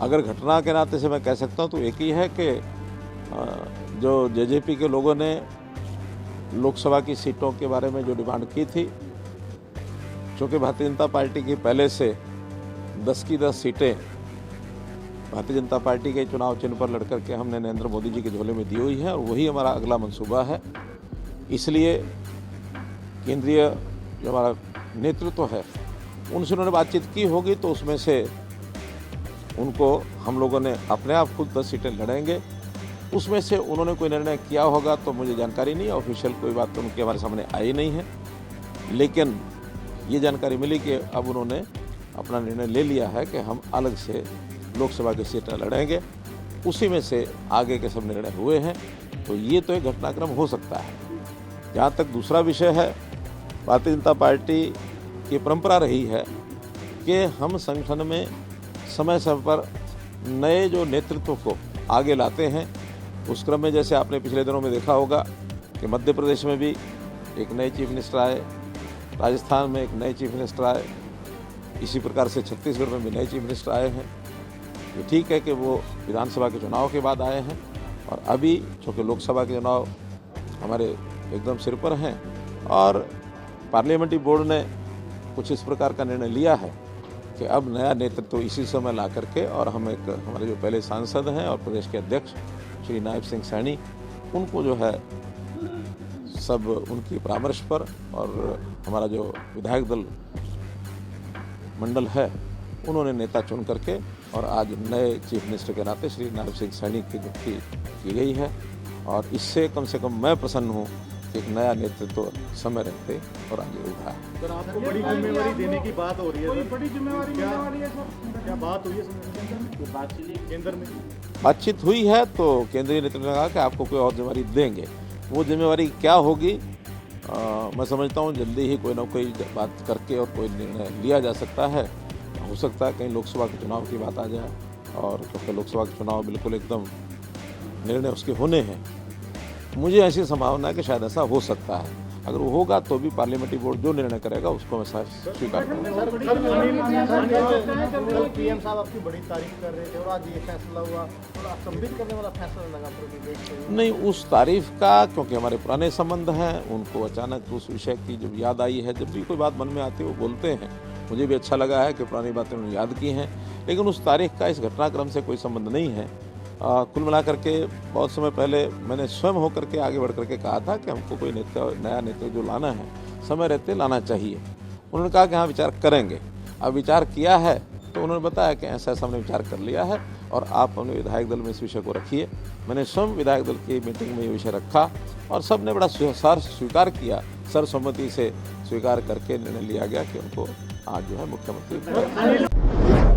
अगर घटना के नाते से मैं कह सकता हूँ तो एक ही है कि जो जेजेपी के लोगों ने लोकसभा की सीटों के बारे में जो डिमांड की थी, चूँकि भारतीय जनता पार्टी की पहले से 10 की 10 सीटें भारतीय जनता पार्टी के चुनाव चिन्ह पर लड़कर के हमने नरेंद्र मोदी जी के झोले में दी हुई है और वही हमारा अगला मंसूबा है। इसलिए केंद्रीय जो हमारा नेतृत्व है उनसे उन्होंने बातचीत की होगी, तो उसमें से उनको हम लोगों ने अपने आप खुद 10 सीटें लड़ेंगे। उसमें से उन्होंने कोई निर्णय किया होगा तो मुझे जानकारी नहीं है, ऑफिशियल कोई बात तो उनके हमारे सामने आई नहीं है, लेकिन ये जानकारी मिली कि अब उन्होंने अपना निर्णय ले लिया है कि हम अलग से लोकसभा की सीटें लड़ेंगे। उसी में से आगे के सब निर्णय हुए हैं, तो ये तो एक घटनाक्रम हो सकता है। जहाँ तक दूसरा विषय है, भारतीय जनता पार्टी की परंपरा रही है कि हम संगठन में समय समय पर नए जो नेतृत्व को आगे लाते हैं। उस क्रम में जैसे आपने पिछले दिनों में देखा होगा कि मध्य प्रदेश में भी एक नए चीफ मिनिस्टर आए, राजस्थान में एक नए चीफ मिनिस्टर आए, इसी प्रकार से छत्तीसगढ़ में भी नए चीफ मिनिस्टर आए हैं। ये ठीक है कि वो विधानसभा के चुनाव के बाद आए हैं और अभी चूँकि लोकसभा के चुनाव हमारे एकदम सिर पर हैं और पार्लियामेंट्री बोर्ड ने कुछ इस प्रकार का निर्णय लिया है कि अब नया नेतृत्व इसी समय ला करके, और हम एक हमारे जो पहले सांसद हैं और प्रदेश के अध्यक्ष श्री नायब सिंह सैनी, उनको जो है सब उनकी परामर्श पर और हमारा जो विधायक दल मंडल है उन्होंने नेता चुन करके और आज नए चीफ मिनिस्टर के नाते श्री नायब सिंह सैनी की नियुक्ति की गई है। और इससे कम से कम मैं प्रसन्न हूँ कि एक नया नेतृत्व समय रहते और आगे उठा है। सर, आपको बड़ी जिम्मेवारी देने की बात हो रही है। बड़ी जिम्मेवारी क्या बात हुई है केंद्र में? बातचीत हुई है तो केंद्रीय नेतृत्व ने कहा कि आपको कोई और जिम्मेवारी देंगे। वो जिम्मेवारी क्या होगी, मैं समझता हूँ जल्दी ही कोई ना कोई बात करके और कोई निर्णय लिया जा सकता है। हो सकता है कहीं लोकसभा के चुनाव की बात आ जाए, और क्योंकि लोकसभा के चुनाव बिल्कुल एकदम निर्णय उसके होने हैं, मुझे ऐसी संभावना है कि शायद ऐसा हो सकता है। अगर वो होगा तो भी पार्लियामेंट्री बोर्ड जो निर्णय करेगा उसको मैं स्वीकार करूँगा। पीएम साहब आपकी बड़ी तारीफ कर रहे थे और आज ये फैसला हुआ, थोड़ा संबित करने वाला फैसला लगा पूरे देश को। नहीं, उस तारीफ का, क्योंकि हमारे पुराने संबंध हैं, उनको अचानक उस विषय की जब याद आई है, जब भी कोई बात मन में आती है वो बोलते हैं। मुझे भी अच्छा लगा है कि पुरानी बातें उन्होंने याद की हैं, लेकिन उस तारीख का इस घटनाक्रम से कोई संबंध नहीं है। कुल मिलाकर के बहुत समय पहले मैंने स्वयं होकर के आगे बढ़ करके कहा था कि हमको कोई नया नेता जो लाना है समय रहते लाना चाहिए। उन्होंने कहा कि हाँ विचार करेंगे। अब विचार किया है तो उन्होंने बताया कि ऐसा ऐसा हमने विचार कर लिया है और आप अपने विधायक दल में इस विषय को रखिए। मैंने स्वयं विधायक दल की मीटिंग में ये विषय रखा और सब ने बड़ा स्वीकार किया, सर्वसम्मति से स्वीकार करके निर्णय लिया गया कि उनको आज जो है मुख्यमंत्री